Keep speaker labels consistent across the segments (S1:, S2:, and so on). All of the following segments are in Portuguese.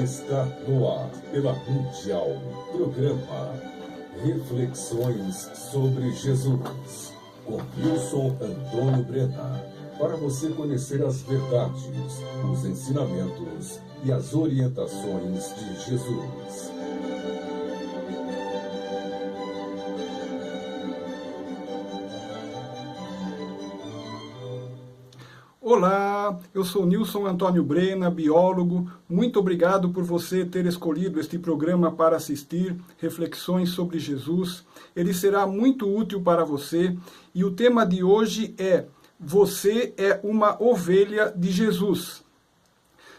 S1: Está no ar pela Mundial, programa Reflexões sobre Jesus, com Wilson Antônio Brenar, para você conhecer as verdades, os ensinamentos e as orientações de Jesus.
S2: Olá, eu sou Wilson Antônio Brenar, biólogo. Muito obrigado por você ter escolhido este programa para assistir Reflexões sobre Jesus. Ele será muito útil para você e o tema de hoje é: você é uma ovelha de Jesus.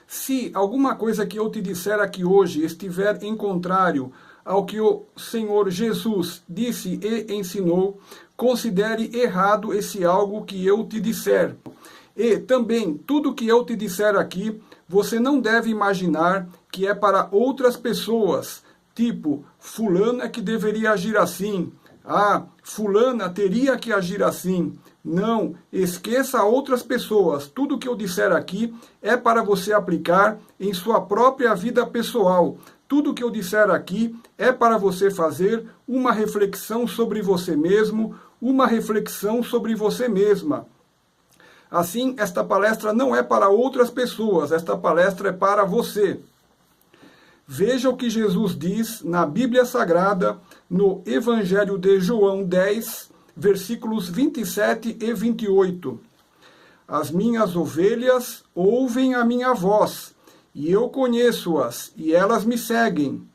S2: Se alguma coisa que eu te disser aqui hoje estiver em contrário ao que o Senhor Jesus disse e ensinou, considere errado esse algo que eu te disser. E também, tudo que eu te disser aqui, você não deve imaginar que é para outras pessoas, tipo, fulana é que deveria agir assim, fulana teria que agir assim. Não, esqueça outras pessoas. Tudo que eu disser aqui é para você aplicar em sua própria vida pessoal. Tudo que eu disser aqui é para você fazer uma reflexão sobre você mesmo, uma reflexão sobre você mesma. Assim, esta palestra não é para outras pessoas, esta palestra é para você. Veja o que Jesus diz na Bíblia Sagrada, no Evangelho de João 10, versículos 27 e 28. As minhas ovelhas ouvem a minha voz, e eu conheço-as, e elas me seguem.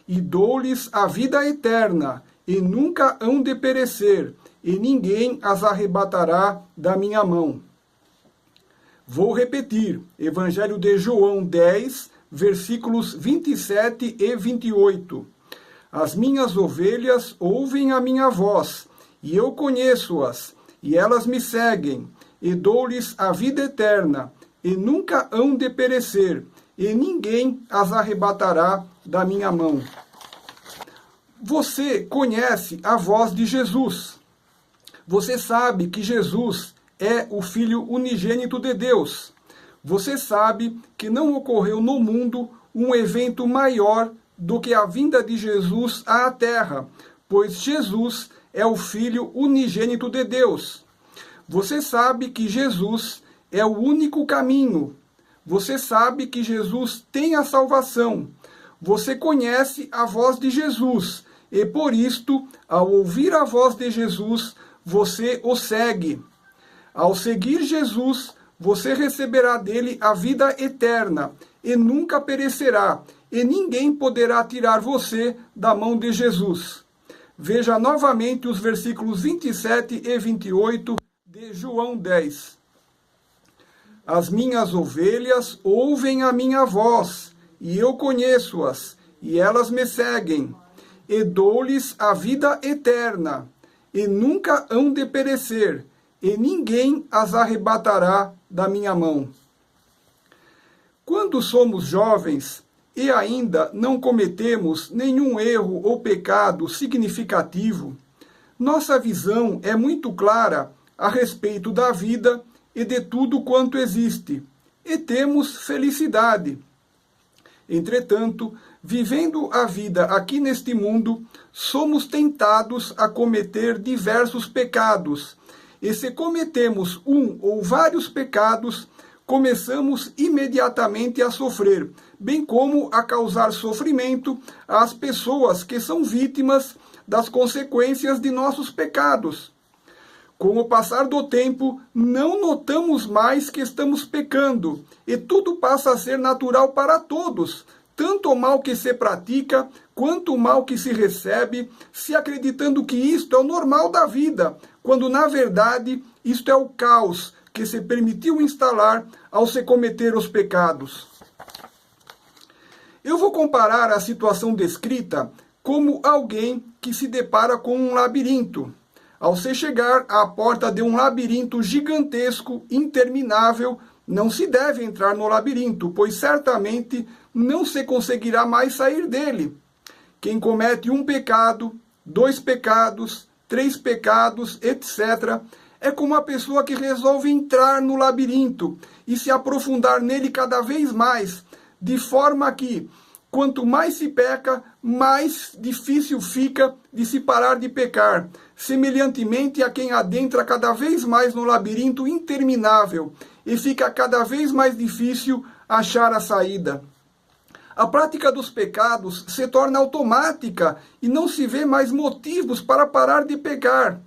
S2: E dou-lhes a vida eterna, e nunca hão de perecer, e ninguém as arrebatará da minha mão. Vou repetir, Evangelho de João 10, versículos 27 e 28. As minhas ovelhas ouvem a minha voz, e eu conheço-as, e elas me seguem, e dou-lhes a vida eterna, e nunca hão de perecer, e ninguém as arrebatará da minha mão. Você conhece a voz de Jesus. Você sabe que Jesus é o Filho unigênito de Deus. Você sabe que não ocorreu no mundo um evento maior do que a vinda de Jesus à Terra, pois Jesus é o Filho unigênito de Deus. Você sabe que Jesus é o único caminho. Você sabe que Jesus tem a salvação. Você conhece a voz de Jesus e, por isto, ao ouvir a voz de Jesus, você o segue. Ao seguir Jesus, você receberá dele a vida eterna e nunca perecerá, e ninguém poderá tirar você da mão de Jesus. Veja novamente os versículos 27 e 28 de João 10. As minhas ovelhas ouvem a minha voz, e eu conheço-as, e elas me seguem, e dou-lhes a vida eterna, e nunca hão de perecer, e ninguém as arrebatará da minha mão. Quando somos jovens e ainda não cometemos nenhum erro ou pecado significativo, nossa visão é muito clara a respeito da vida e de tudo quanto existe, e temos felicidade. Entretanto, vivendo a vida aqui neste mundo, somos tentados a cometer diversos pecados. E se cometemos um ou vários pecados, começamos imediatamente a sofrer, bem como a causar sofrimento às pessoas que são vítimas das consequências de nossos pecados. Com o passar do tempo, não notamos mais que estamos pecando, e tudo passa a ser natural para todos, tanto o mal que se pratica, quanto o mal que se recebe, se acreditando que isto é o normal da vida, quando na verdade isto é o caos que se permitiu instalar ao se cometer os pecados. Eu vou comparar a situação descrita como alguém que se depara com um labirinto. Ao se chegar à porta de um labirinto gigantesco, interminável, não se deve entrar no labirinto, pois certamente não se conseguirá mais sair dele. Quem comete um pecado, 2 pecados, 3 pecados, etc., é como a pessoa que resolve entrar no labirinto e se aprofundar nele cada vez mais, de forma que Quanto mais se peca, mais difícil fica de se parar de pecar, semelhantemente a quem adentra cada vez mais no labirinto interminável e fica cada vez mais difícil achar a saída. A prática dos pecados se torna automática e não se vê mais motivos para parar de pecar.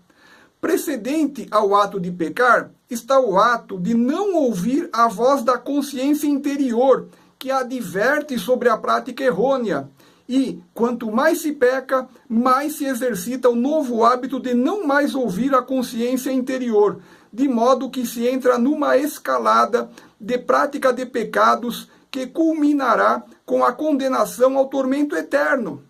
S2: Precedente ao ato de pecar está o ato de não ouvir a voz da consciência interior, que adverte sobre a prática errônea. E, quanto mais se peca, mais se exercita o novo hábito de não mais ouvir a consciência interior, de modo que se entra numa escalada de prática de pecados que culminará com a condenação ao tormento eterno.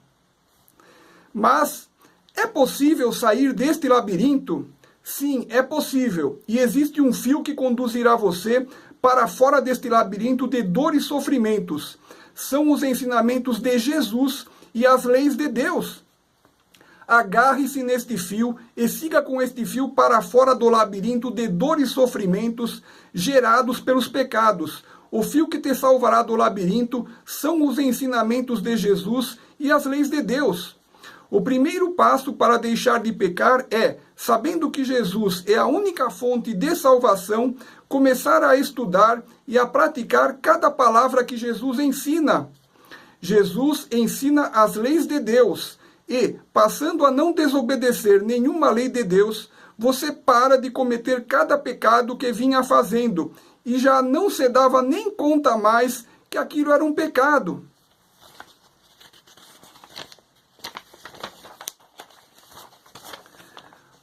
S2: Mas é possível sair deste labirinto? Sim, é possível. E existe um fio que conduzirá você para fora deste labirinto de dor e sofrimentos. São os ensinamentos de Jesus e as leis de Deus. Agarre-se neste fio e siga com este fio para fora do labirinto de dor e sofrimentos gerados pelos pecados. O fio que te salvará do labirinto são os ensinamentos de Jesus e as leis de Deus. O primeiro passo para deixar de pecar é, sabendo que Jesus é a única fonte de salvação, começar a estudar e a praticar cada palavra que Jesus ensina. Jesus ensina as leis de Deus e, passando a não desobedecer nenhuma lei de Deus, você para de cometer cada pecado que vinha fazendo e já não se dava nem conta mais que aquilo era um pecado.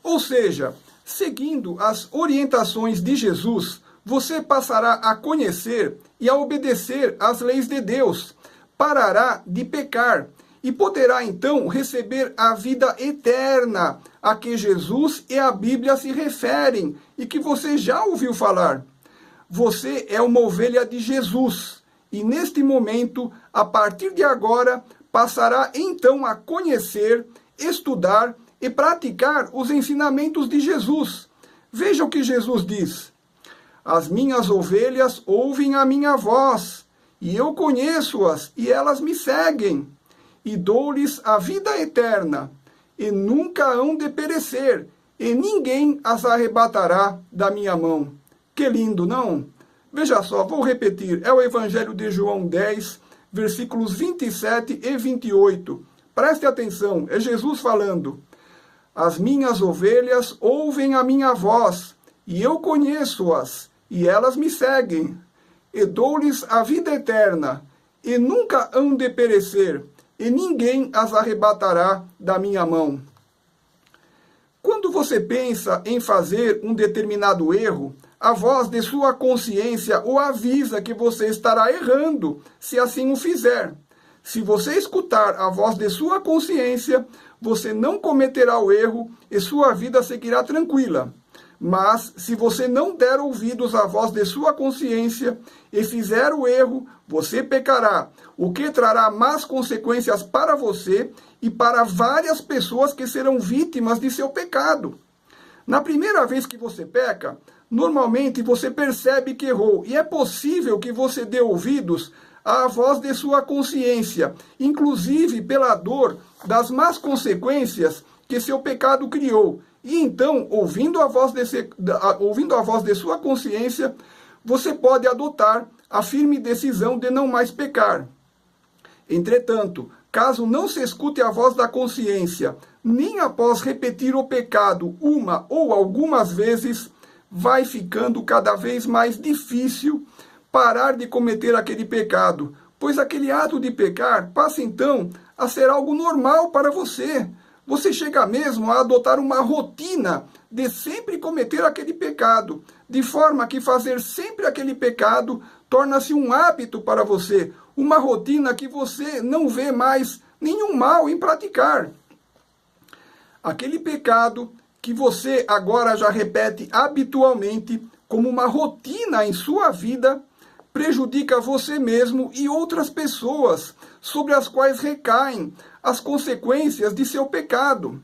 S2: Ou seja, seguindo as orientações de Jesus, você passará a conhecer e a obedecer às leis de Deus, parará de pecar e poderá então receber a vida eterna a que Jesus e a Bíblia se referem e que você já ouviu falar. Você é uma ovelha de Jesus e neste momento, a partir de agora, passará então a conhecer, estudar e praticar os ensinamentos de Jesus. Veja o que Jesus diz: as minhas ovelhas ouvem a minha voz, e eu conheço-as, e elas me seguem, e dou-lhes a vida eterna, e nunca hão de perecer, e ninguém as arrebatará da minha mão. Que lindo, não? Veja só, vou repetir, é o Evangelho de João 10, versículos 27 e 28. Preste atenção, é Jesus falando. As minhas ovelhas ouvem a minha voz, e eu conheço-as, e elas me seguem. E dou-lhes a vida eterna, e nunca hão de perecer, e ninguém as arrebatará da minha mão. Quando você pensa em fazer um determinado erro, a voz de sua consciência o avisa que você estará errando, se assim o fizer. Se você escutar a voz de sua consciência, você não cometerá o erro e sua vida seguirá tranquila. Mas, se você não der ouvidos à voz de sua consciência e fizer o erro, você pecará, o que trará más consequências para você e para várias pessoas que serão vítimas de seu pecado. Na primeira vez que você peca, normalmente você percebe que errou e é possível que você dê ouvidos à voz de sua consciência, inclusive pela dor das más consequências que seu pecado criou. E então, ouvindo a voz de sua consciência, você pode adotar a firme decisão de não mais pecar. Entretanto, caso não se escute a voz da consciência, nem após repetir o pecado uma ou algumas vezes, vai ficando cada vez mais difícil parar de cometer aquele pecado, pois aquele ato de pecar passa então a ser algo normal para você. Você chega mesmo a adotar uma rotina de sempre cometer aquele pecado, de forma que fazer sempre aquele pecado torna-se um hábito para você, uma rotina que você não vê mais nenhum mal em praticar. Aquele pecado que você agora já repete habitualmente como uma rotina em sua vida, prejudica você mesmo e outras pessoas, sobre as quais recaem as consequências de seu pecado.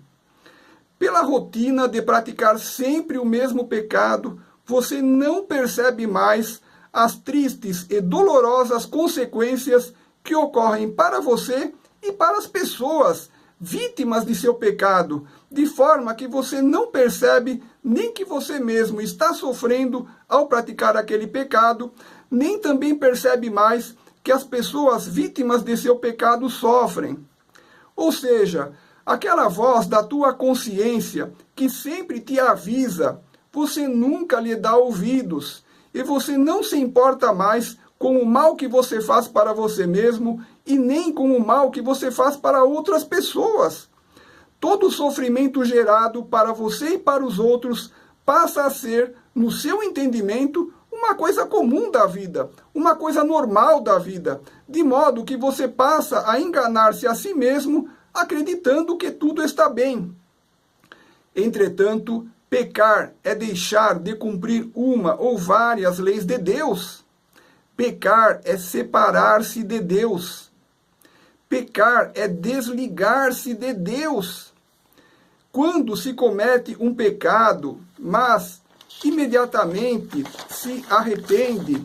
S2: Pela rotina de praticar sempre o mesmo pecado, você não percebe mais as tristes e dolorosas consequências que ocorrem para você e para as pessoas vítimas de seu pecado, de forma que você não percebe nem que você mesmo está sofrendo ao praticar aquele pecado, nem também percebe mais que as pessoas vítimas de seu pecado sofrem. Ou seja, aquela voz da tua consciência que sempre te avisa, você nunca lhe dá ouvidos e você não se importa mais com o mal que você faz para você mesmo e nem com o mal que você faz para outras pessoas. Todo sofrimento gerado para você e para os outros passa a ser, no seu entendimento, uma coisa comum da vida, uma coisa normal da vida, de modo que você passa a enganar-se a si mesmo, acreditando que tudo está bem. Entretanto, pecar é deixar de cumprir uma ou várias leis de Deus. Pecar é separar-se de Deus. Pecar é desligar-se de Deus. Quando se comete um pecado, mas imediatamente se arrepende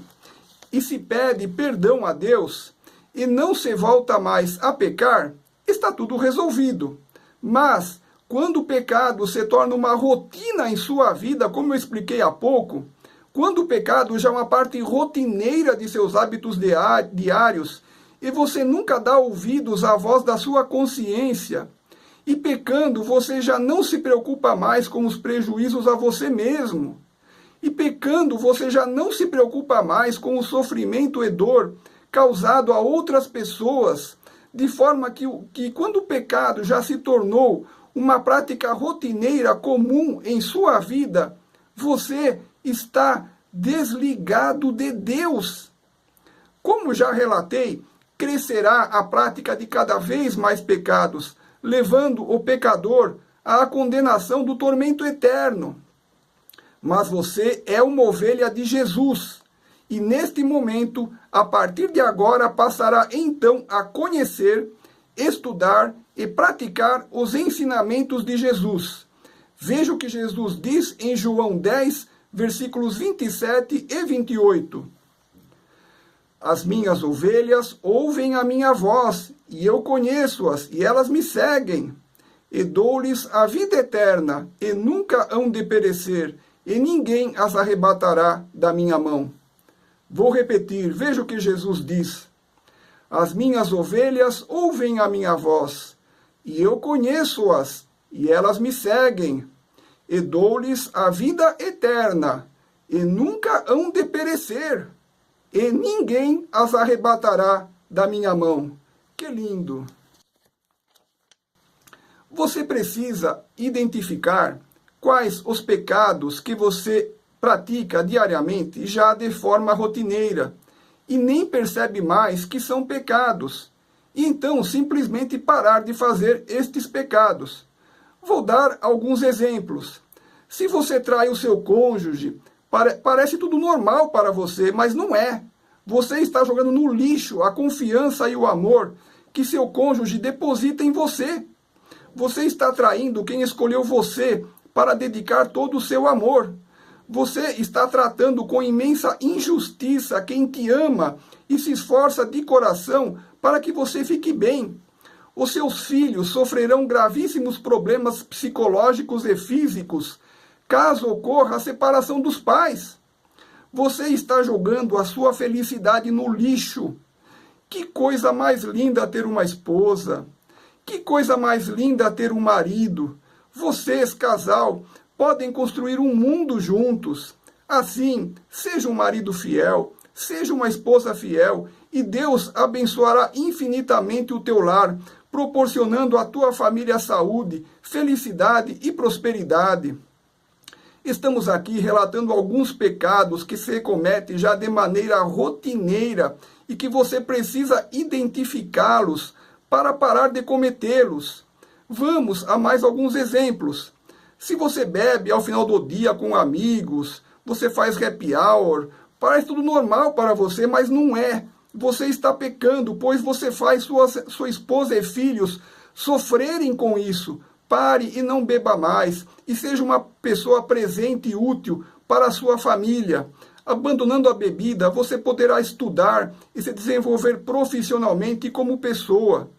S2: e se pede perdão a Deus e não se volta mais a pecar, está tudo resolvido. Mas quando o pecado se torna uma rotina em sua vida, como eu expliquei há pouco, quando o pecado já é uma parte rotineira de seus hábitos diários e você nunca dá ouvidos à voz da sua consciência, e pecando você já não se preocupa mais com os prejuízos a você mesmo, e pecando você já não se preocupa mais com o sofrimento e dor causado a outras pessoas, de forma que quando o pecado já se tornou uma prática rotineira comum em sua vida, você está desligado de Deus. Como já relatei, crescerá a prática de cada vez mais pecados, levando o pecador à condenação do tormento eterno. Mas você é uma ovelha de Jesus, e neste momento, a partir de agora, passará então a conhecer, estudar e praticar os ensinamentos de Jesus. Veja o que Jesus diz em João 10, versículos 27 e 28. As minhas ovelhas ouvem a minha voz, e eu conheço-as, e elas me seguem. E dou-lhes a vida eterna, e nunca hão de perecer, e ninguém as arrebatará da minha mão. Vou repetir, veja o que Jesus diz. As minhas ovelhas ouvem a minha voz, e eu conheço-as, e elas me seguem. E dou-lhes a vida eterna, e nunca hão de perecer, e ninguém as arrebatará da minha mão. Que lindo! Você precisa identificar quais os pecados que você pratica diariamente já de forma rotineira e nem percebe mais que são pecados, e então simplesmente parar de fazer estes pecados. Vou dar alguns exemplos. Se você trai o seu cônjuge, parece tudo normal para você, mas não é. Você está jogando no lixo a confiança e o amor que seu cônjuge deposita em você. Você está traindo quem escolheu você para dedicar todo o seu amor. Você está tratando com imensa injustiça quem te ama e se esforça de coração para que você fique bem. Os seus filhos sofrerão gravíssimos problemas psicológicos e físicos caso ocorra a separação dos pais. Você está jogando a sua felicidade no lixo. Que coisa mais linda ter uma esposa. Que coisa mais linda ter um marido. Vocês, casal, podem construir um mundo juntos. Assim, seja um marido fiel, seja uma esposa fiel, e Deus abençoará infinitamente o teu lar, proporcionando à tua família saúde, felicidade e prosperidade. Estamos aqui relatando alguns pecados que se cometem já de maneira rotineira e que você precisa identificá-los para parar de cometê-los. Vamos a mais alguns exemplos. Se você bebe ao final do dia com amigos, você faz happy hour, parece tudo normal para você, mas não é. Você está pecando, pois você faz sua esposa e filhos sofrerem com isso. Pare e não beba mais, e seja uma pessoa presente e útil para a sua família. Abandonando a bebida, você poderá estudar e se desenvolver profissionalmente como pessoa.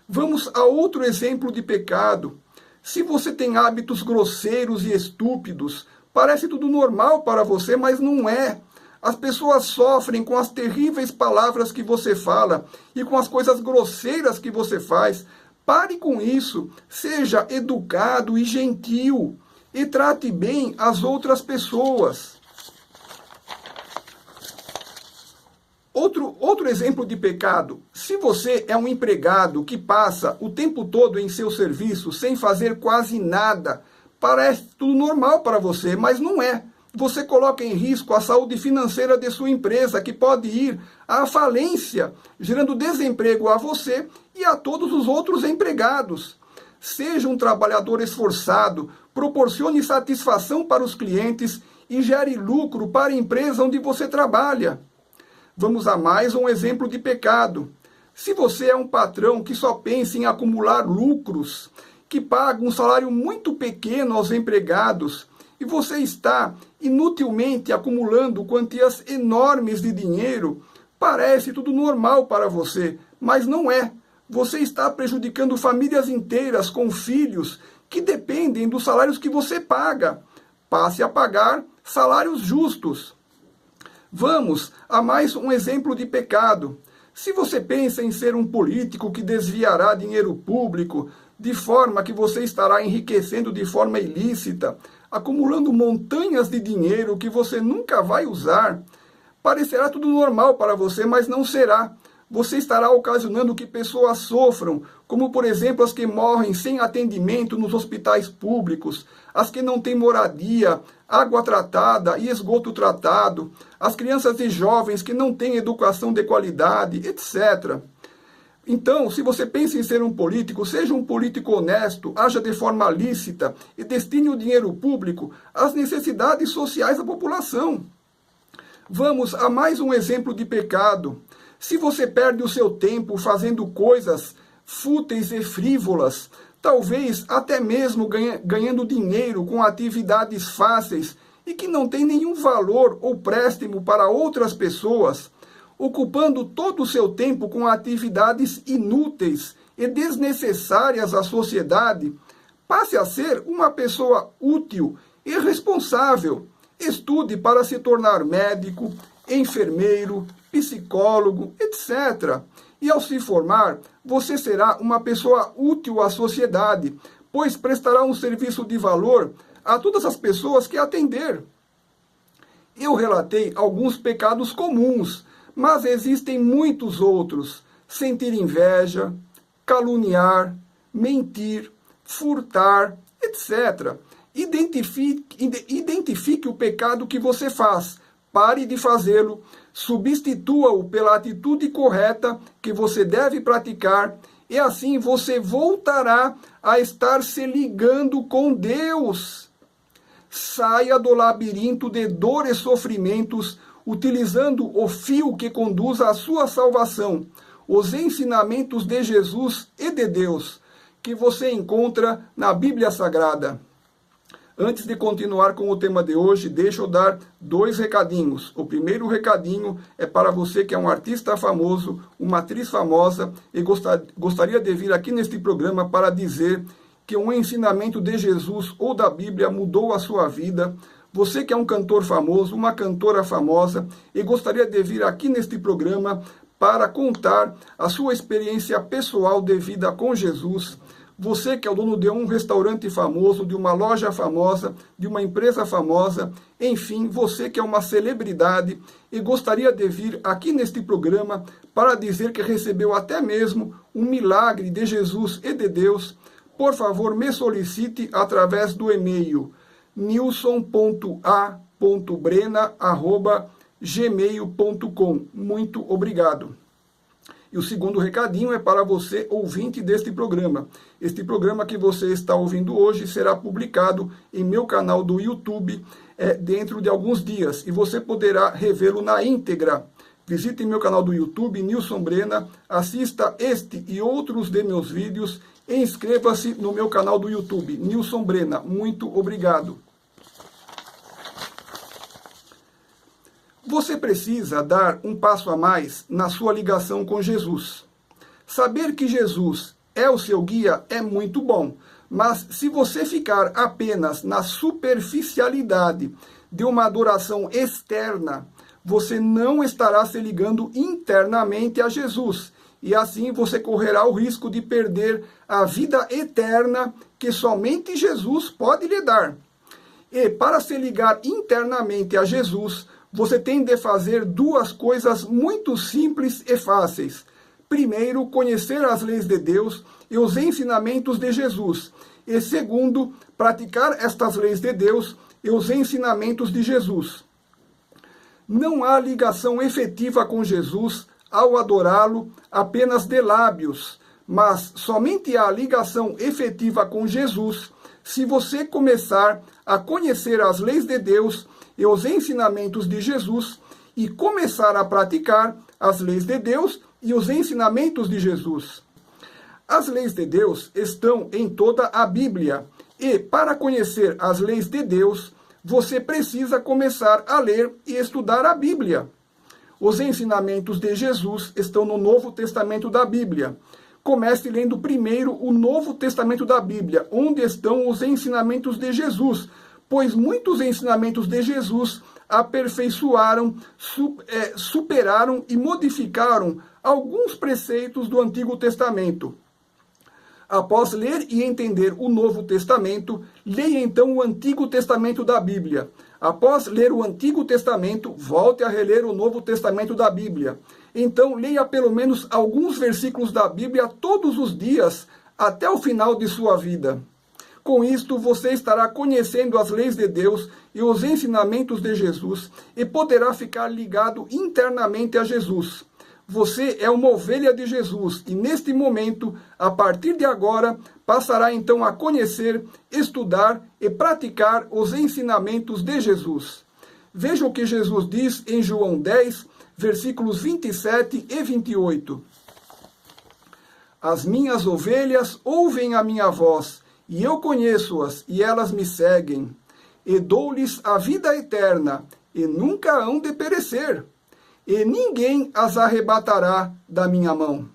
S2: Vamos a outro exemplo de pecado. Se você tem hábitos grosseiros e estúpidos, parece tudo normal para você, mas não é. As pessoas sofrem com as terríveis palavras que você fala e com as coisas grosseiras que você faz. Pare com isso. Seja educado e gentil e trate bem as outras pessoas. Outro exemplo de pecado. Se você é um empregado que passa o tempo todo em seu serviço sem fazer quase nada, parece tudo normal para você, mas não é. Você coloca em risco a saúde financeira de sua empresa, que pode ir à falência, gerando desemprego a você e a todos os outros empregados. Seja um trabalhador esforçado, proporcione satisfação para os clientes e gere lucro para a empresa onde você trabalha. Vamos a mais um exemplo de pecado. Se você é um patrão que só pensa em acumular lucros, que paga um salário muito pequeno aos empregados, e você está inutilmente acumulando quantias enormes de dinheiro, parece tudo normal para você, mas não é. Você está prejudicando famílias inteiras com filhos que dependem dos salários que você paga. Passe a pagar salários justos. Vamos a mais um exemplo de pecado. Se você pensa em ser um político que desviará dinheiro público, de forma que você estará enriquecendo de forma ilícita, acumulando montanhas de dinheiro que você nunca vai usar, parecerá tudo normal para você, mas não será. Você estará ocasionando que pessoas sofram, como por exemplo as que morrem sem atendimento nos hospitais públicos, as que não têm moradia, água tratada e esgoto tratado, as crianças e jovens que não têm educação de qualidade, etc. Então, se você pensa em ser um político, seja um político honesto, haja de forma lícita e destine o dinheiro público às necessidades sociais da população. Vamos a mais um exemplo de pecado. Se você perde o seu tempo fazendo coisas fúteis e frívolas, talvez até mesmo ganhando dinheiro com atividades fáceis e que não têm nenhum valor ou préstimo para outras pessoas, ocupando todo o seu tempo com atividades inúteis e desnecessárias à sociedade, passe a ser uma pessoa útil e responsável. Estude para se tornar médico, enfermeiro, psicólogo, etc. E ao se formar, você será uma pessoa útil à sociedade, pois prestará um serviço de valor a todas as pessoas que atender. Eu relatei alguns pecados comuns, mas existem muitos outros. Sentir inveja, caluniar, mentir, furtar, etc. Identifique o pecado que você faz. Pare de fazê-lo, substitua-o pela atitude correta que você deve praticar, e assim você voltará a estar se ligando com Deus. Saia do labirinto de dor e sofrimentos, utilizando o fio que conduz à sua salvação, os ensinamentos de Jesus e de Deus, que você encontra na Bíblia Sagrada. Antes de continuar com o tema de hoje, deixa eu dar 2 recadinhos. O primeiro recadinho é para você que é um artista famoso, uma atriz famosa e gostaria de vir aqui neste programa para dizer que um ensinamento de Jesus ou da Bíblia mudou a sua vida. Você que é um cantor famoso, uma cantora famosa e gostaria de vir aqui neste programa para contar a sua experiência pessoal de vida com Jesus. Você que é o dono de um restaurante famoso, de uma loja famosa, de uma empresa famosa, enfim, você que é uma celebridade e gostaria de vir aqui neste programa para dizer que recebeu até mesmo um milagre de Jesus e de Deus, por favor, me solicite através do e-mail nilson.a.brena@gmail.com. Muito obrigado. E o segundo recadinho é para você, ouvinte deste programa. Este programa que você está ouvindo hoje será publicado em meu canal do YouTube dentro de alguns dias. E você poderá revê-lo na íntegra. Visite meu canal do YouTube, Nilson Brena, assista este e outros de meus vídeos e inscreva-se no meu canal do YouTube, Nilson Brena. Muito obrigado. Você precisa dar um passo a mais na sua ligação com Jesus. Saber que Jesus é o seu guia é muito bom, mas se você ficar apenas na superficialidade de uma adoração externa, você não estará se ligando internamente a Jesus, e assim você correrá o risco de perder a vida eterna que somente Jesus pode lhe dar. E para se ligar internamente a Jesus, você tem de fazer duas coisas muito simples e fáceis. Primeiro, conhecer as leis de Deus e os ensinamentos de Jesus. E segundo, praticar estas leis de Deus e os ensinamentos de Jesus. Não há ligação efetiva com Jesus ao adorá-lo apenas de lábios, mas somente há ligação efetiva com Jesus se você começar a conhecer as leis de Deus e os ensinamentos de Jesus e começar a praticar as leis de Deus e os ensinamentos de Jesus. As leis de Deus estão em toda a Bíblia e, para conhecer as leis de Deus, você precisa começar a ler e estudar a Bíblia. Os ensinamentos de Jesus estão no Novo Testamento da Bíblia. Comece lendo primeiro o Novo Testamento da Bíblia, onde estão os ensinamentos de Jesus, pois muitos ensinamentos de Jesus aperfeiçoaram, superaram e modificaram alguns preceitos do Antigo Testamento. Após ler e entender o Novo Testamento, leia então o Antigo Testamento da Bíblia. Após ler o Antigo Testamento, volte a reler o Novo Testamento da Bíblia. Então, leia pelo menos alguns versículos da Bíblia todos os dias, até o final de sua vida. Com isto, você estará conhecendo as leis de Deus e os ensinamentos de Jesus e poderá ficar ligado internamente a Jesus. Você é uma ovelha de Jesus e, neste momento, a partir de agora, passará então a conhecer, estudar e praticar os ensinamentos de Jesus. Veja o que Jesus diz em João 10, versículos 27 e 28. As minhas ovelhas ouvem a minha voz, e eu conheço-as, e elas me seguem. E dou-lhes a vida eterna, e nunca hão de perecer, e ninguém as arrebatará da minha mão.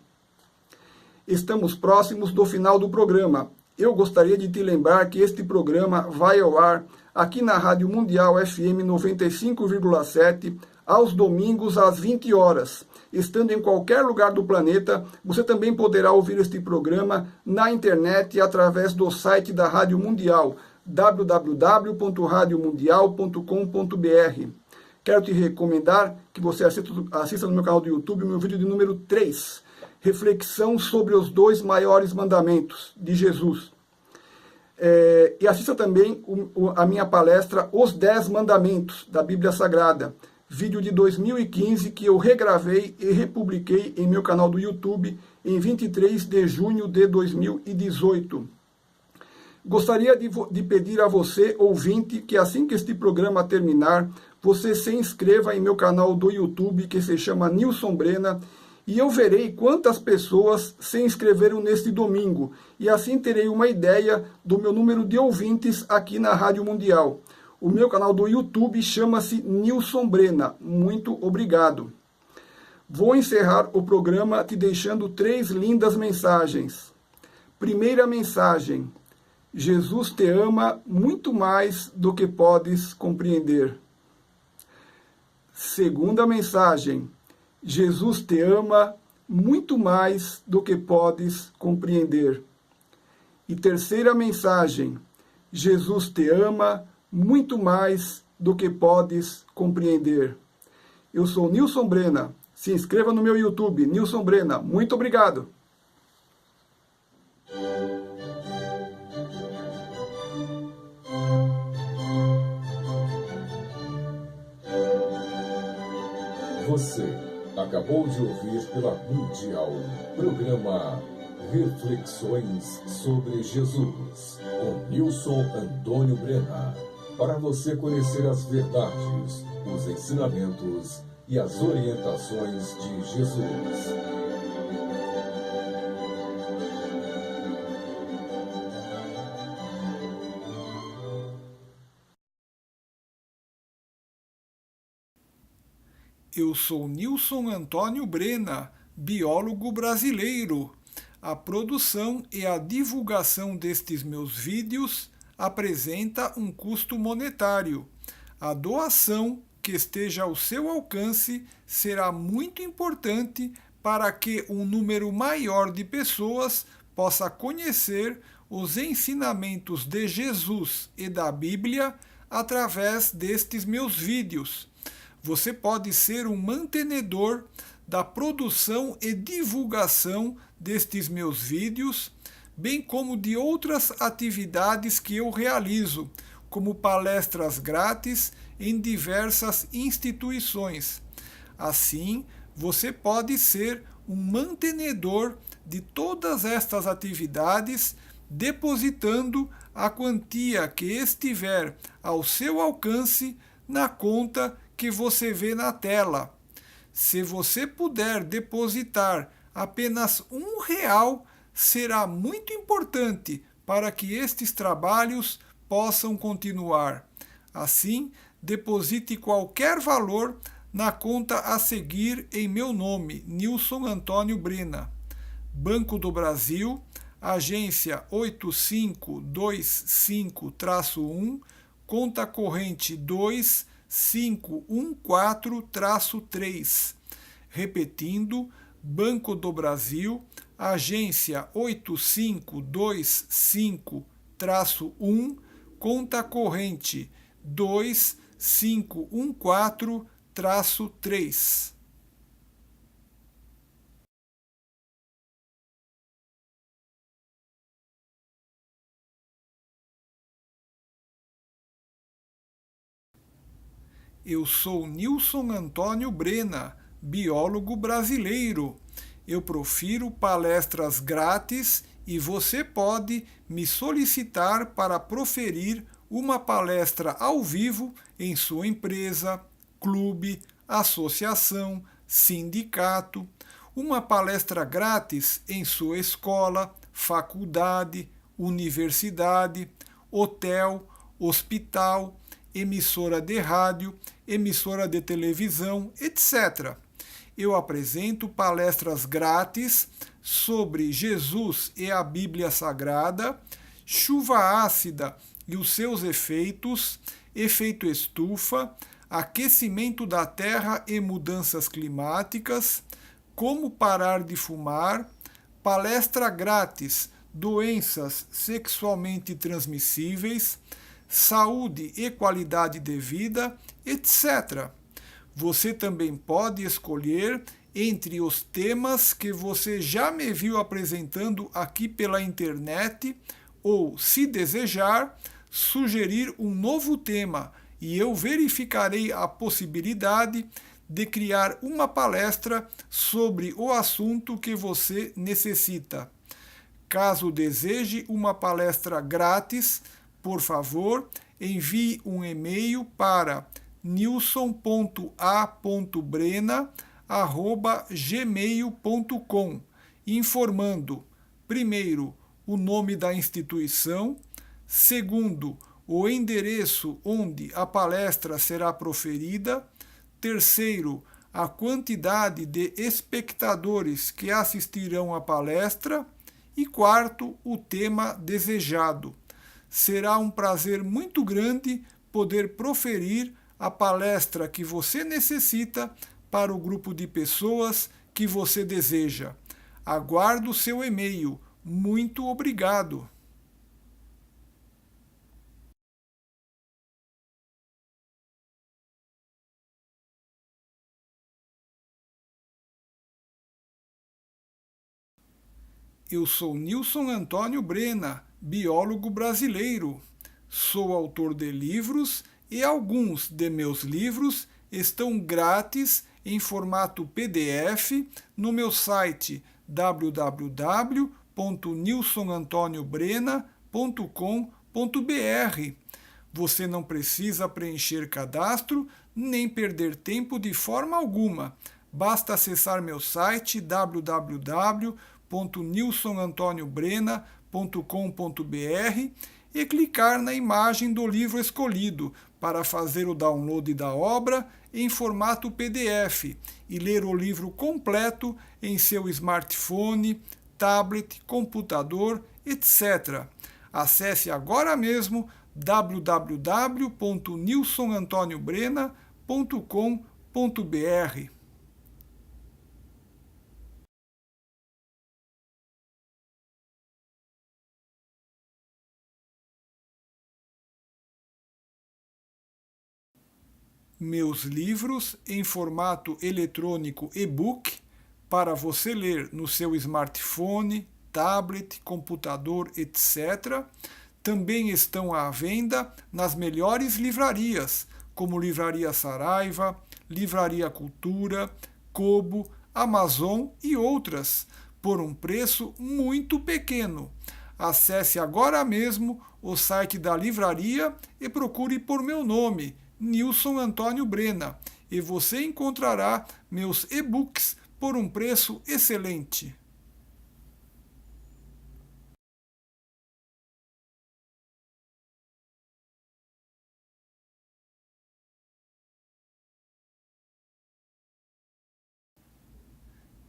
S2: Estamos próximos do final do programa. Eu gostaria de te lembrar que este programa vai ao ar aqui na Rádio Mundial FM 95,7, aos domingos às 20 horas. Estando em qualquer lugar do planeta, você também poderá ouvir este programa na internet através do site da Rádio Mundial, www.radiomundial.com.br. Quero te recomendar que você assista no meu canal do YouTube o meu vídeo de número 3, Reflexão sobre os 2 maiores mandamentos de Jesus. E assista também a minha palestra Os 10 Mandamentos da Bíblia Sagrada, vídeo de 2015 que eu regravei e republiquei em meu canal do YouTube em 23 de junho de 2018. Gostaria de pedir a você, ouvinte, que assim que este programa terminar, você se inscreva em meu canal do YouTube, que se chama Nilson Brena, e eu verei quantas pessoas se inscreveram neste domingo, e assim terei uma ideia do meu número de ouvintes aqui na Rádio Mundial. O meu canal do YouTube chama-se Nilson Brena. Muito obrigado. Vou encerrar o programa te deixando 3 lindas mensagens. Primeira mensagem: Jesus te ama muito mais do que podes compreender. Segunda mensagem: Jesus te ama muito mais do que podes compreender. E terceira mensagem: Jesus te ama muito mais do que podes compreender. Eu sou Nilson Brena. Se inscreva no meu YouTube, Nilson Brena. Muito obrigado.
S1: Você acabou de ouvir pela Mundial programa Reflexões sobre Jesus, com Nilson Antônio Brena. Para você conhecer as verdades, os ensinamentos e as orientações de Jesus.
S2: Eu sou Nilson Antônio Brena, biólogo brasileiro. A produção e a divulgação destes meus vídeos apresenta um custo monetário. A doação que esteja ao seu alcance será muito importante para que um número maior de pessoas possa conhecer os ensinamentos de Jesus e da Bíblia através destes meus vídeos. Você pode ser um mantenedor da produção e divulgação destes meus vídeos, bem como de outras atividades que eu realizo, como palestras grátis em diversas instituições. Assim, você pode ser um mantenedor de todas estas atividades, depositando a quantia que estiver ao seu alcance na conta que você vê na tela. Se você puder depositar apenas R$ 1, será muito importante para que estes trabalhos possam continuar. Assim, deposite qualquer valor na conta a seguir em meu nome, Nilson Antônio Brena. Banco do Brasil, agência 8525-1, conta corrente 2514-3. Repetindo, Banco do Brasil, agência 8525-1, conta corrente 2514-3. Eu sou Nilson Antônio Brena, biólogo brasileiro. Eu profiro palestras grátis e você pode me solicitar para proferir uma palestra ao vivo em sua empresa, clube, associação, sindicato, uma palestra grátis em sua escola, faculdade, universidade, hotel, hospital, emissora de rádio, emissora de televisão, etc. Eu apresento palestras grátis sobre Jesus e a Bíblia Sagrada, chuva ácida e os seus efeitos, efeito estufa, aquecimento da Terra e mudanças climáticas, como parar de fumar, palestra grátis, doenças sexualmente transmissíveis, saúde e qualidade de vida, etc. Você também pode escolher entre os temas que você já me viu apresentando aqui pela internet ou, se desejar, sugerir um novo tema e eu verificarei a possibilidade de criar uma palestra sobre o assunto que você necessita. Caso deseje uma palestra grátis, por favor, envie um e-mail para nilson.a.brena@gmail.com, informando, primeiro, o nome da instituição, segundo, o endereço onde a palestra será proferida, terceiro, a quantidade de espectadores que assistirão à palestra e quarto, o tema desejado. Será um prazer muito grande poder proferir a palestra que você necessita para o grupo de pessoas que você deseja. Aguardo seu e-mail. Muito obrigado. Eu sou Nilson Antônio Brena, biólogo brasileiro. Sou autor de livros e alguns de meus livros estão grátis em formato PDF no meu site www.nilsonantoniobrena.com.br. Você não precisa preencher cadastro nem perder tempo de forma alguma. Basta acessar meu site www.nilsonantoniobrena.com.br e clicar na imagem do livro escolhido para fazer o download da obra em formato PDF e ler o livro completo em seu smartphone, tablet, computador, etc. Acesse agora mesmo www.nilsonantoniobrena.com.br. Meus livros em formato eletrônico e-book para você ler no seu smartphone, tablet, computador, etc. Também estão à venda nas melhores livrarias, como Livraria Saraiva, Livraria Cultura, Kobo, Amazon e outras, por um preço muito pequeno. Acesse agora mesmo o site da livraria e procure por meu nome, Nilson Antônio Brena, e você encontrará meus e-books por um preço excelente.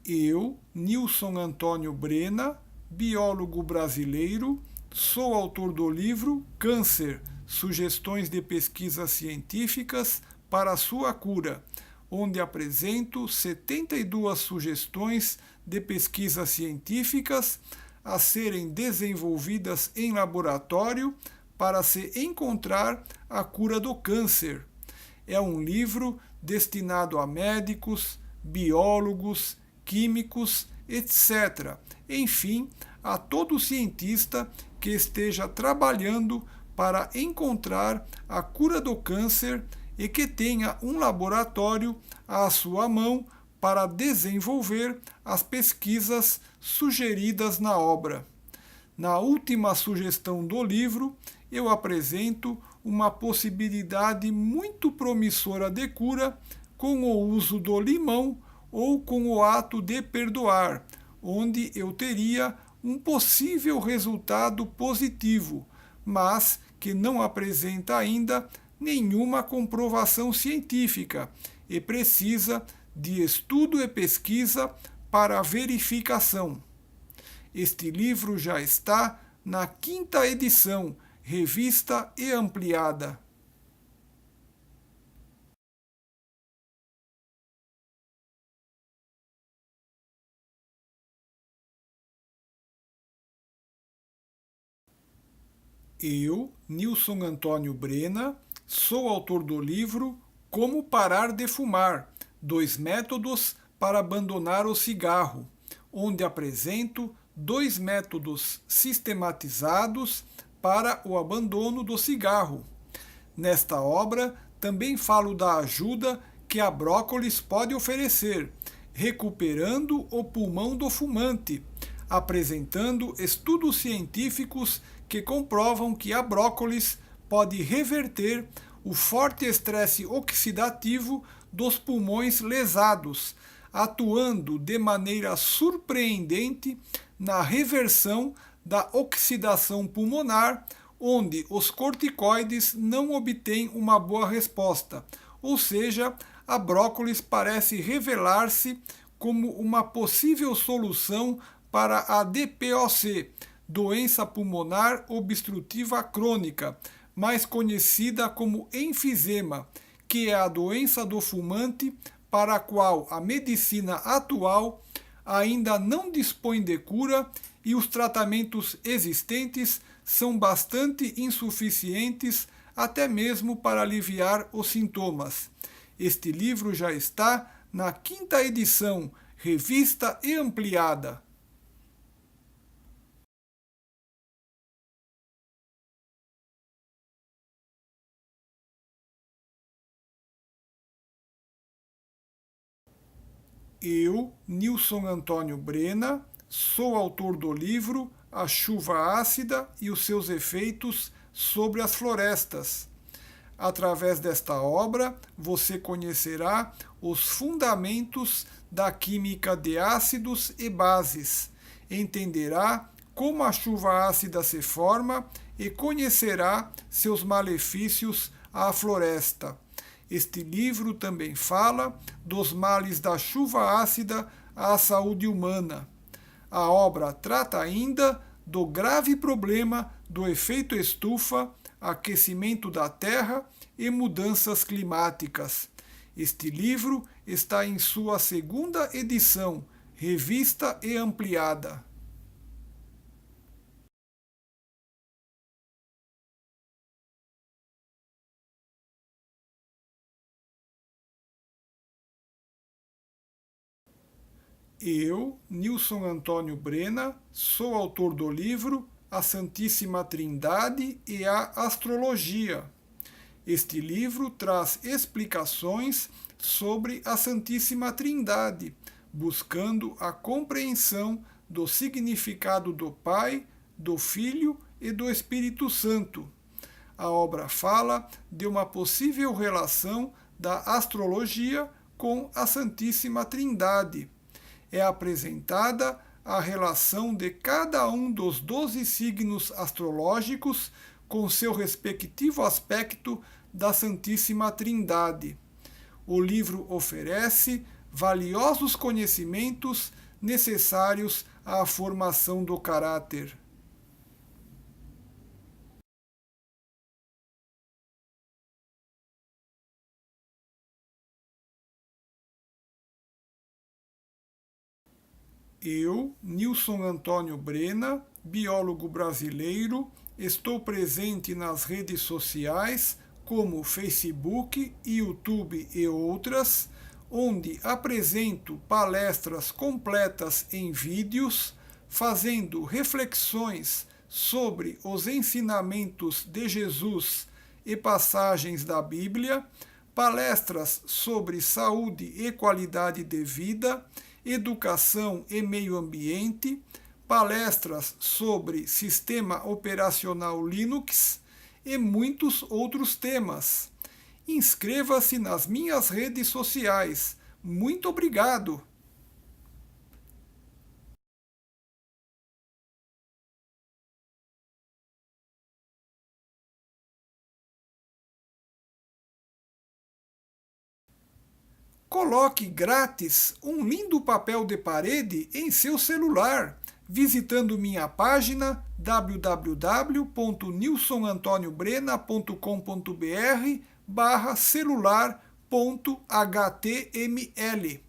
S2: Eu, Nilson Antônio Brena, biólogo brasileiro, sou autor do livro Câncer, Sugestões de Pesquisas Científicas para a Sua Cura, onde apresento 72 sugestões de pesquisas científicas a serem desenvolvidas em laboratório para se encontrar a cura do câncer. É um livro destinado a médicos, biólogos, químicos, etc. Enfim, a todo cientista que esteja trabalhando para encontrar a cura do câncer e que tenha um laboratório à sua mão para desenvolver as pesquisas sugeridas na obra. Na última sugestão do livro, eu apresento uma possibilidade muito promissora de cura com o uso do limão ou com o ato de perdoar, onde eu teria um possível resultado positivo, mas que não apresenta ainda nenhuma comprovação científica e precisa de estudo e pesquisa para verificação. Este livro já está na 5ª edição, revista e ampliada. Eu, Nilson Antônio Brena, sou autor do livro Como Parar de Fumar, 2 métodos para abandonar o cigarro, onde apresento 2 métodos sistematizados para o abandono do cigarro. Nesta obra, também falo da ajuda que a brócolis pode oferecer, recuperando o pulmão do fumante, apresentando estudos científicos que comprovam que a brócolis pode reverter o forte estresse oxidativo dos pulmões lesados, atuando de maneira surpreendente na reversão da oxidação pulmonar, onde os corticoides não obtêm uma boa resposta, ou seja, a brócolis parece revelar-se como uma possível solução para a DPOC, doença pulmonar obstrutiva crônica, mais conhecida como enfisema, que é a doença do fumante para a qual a medicina atual ainda não dispõe de cura e os tratamentos existentes são bastante insuficientes até mesmo para aliviar os sintomas. Este livro já está na 5ª edição, revista e ampliada. Eu, Nilson Antônio Brena, sou autor do livro A Chuva Ácida e os seus efeitos sobre as florestas. Através desta obra, você conhecerá os fundamentos da química de ácidos e bases, entenderá como a chuva ácida se forma e conhecerá seus malefícios à floresta. Este livro também fala dos males da chuva ácida à saúde humana. A obra trata ainda do grave problema do efeito estufa, aquecimento da Terra e mudanças climáticas. Este livro está em sua segunda edição, revista e ampliada. Eu, Nilson Antônio Brena, sou autor do livro A Santíssima Trindade e a Astrologia. Este livro traz explicações sobre a Santíssima Trindade, buscando a compreensão do significado do Pai, do Filho e do Espírito Santo. A obra fala de uma possível relação da astrologia com a Santíssima Trindade. É apresentada a relação de cada um dos 12 signos astrológicos com seu respectivo aspecto da Santíssima Trindade. O livro oferece valiosos conhecimentos necessários à formação do caráter. Eu, Nilson Antônio Brena, biólogo brasileiro, estou presente nas redes sociais como Facebook, YouTube e outras, onde apresento palestras completas em vídeos, fazendo reflexões sobre os ensinamentos de Jesus e passagens da Bíblia, palestras sobre saúde e qualidade de vida, educação e meio ambiente, palestras sobre sistema operacional Linux e muitos outros temas. Inscreva-se nas minhas redes sociais. Muito obrigado! Coloque grátis um lindo papel de parede em seu celular, visitando minha página www.nilsonantonibrena.com.br/celular.html.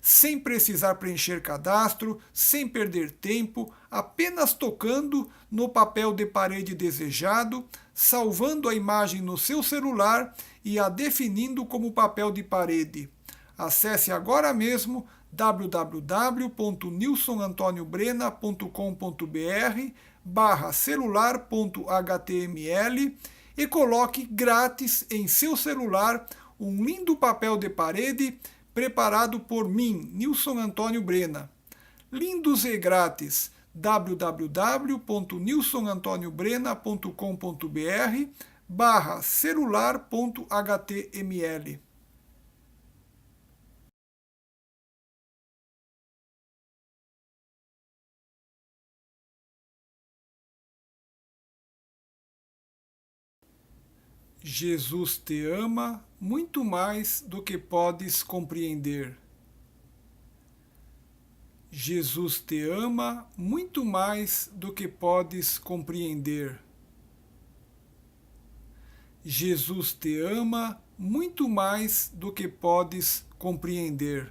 S2: Sem precisar preencher cadastro, sem perder tempo, apenas tocando no papel de parede desejado, salvando a imagem no seu celular e a definindo como papel de parede. Acesse agora mesmo www.nilsonantonibrena.com.br/celular.html e coloque grátis em seu celular um lindo papel de parede preparado por mim, Nilson Antônio Brena. Lindos e grátis, www.nilsonantonibrena.com.br/celular.html. Jesus te ama muito mais do que podes compreender. Jesus te ama muito mais do que podes compreender. Jesus te ama muito mais do que podes compreender.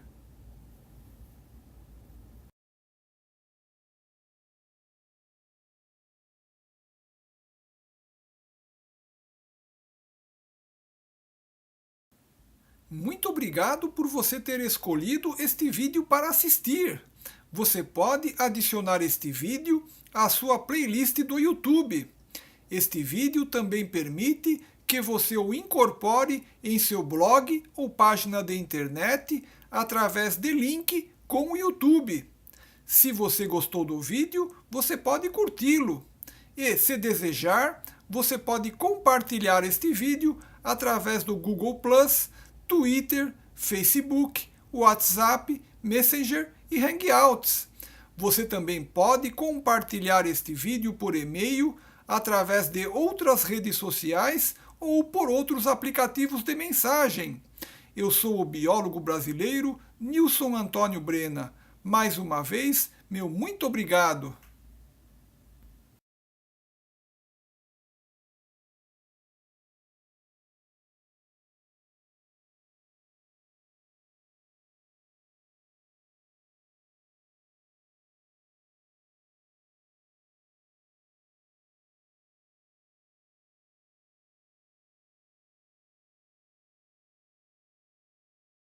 S2: Muito obrigado por você ter escolhido este vídeo para assistir. Você pode adicionar este vídeo à sua playlist do YouTube. Este vídeo também permite que você o incorpore em seu blog ou página de internet através de link com o YouTube. Se você gostou do vídeo, você pode curti-lo. E, se desejar, você pode compartilhar este vídeo através do Google+, Twitter, Facebook, WhatsApp, Messenger e Hangouts. Você também pode compartilhar este vídeo por e-mail através de outras redes sociais ou por outros aplicativos de mensagem. Eu sou o biólogo brasileiro Nilson Antônio Brena. Mais uma vez, meu muito obrigado.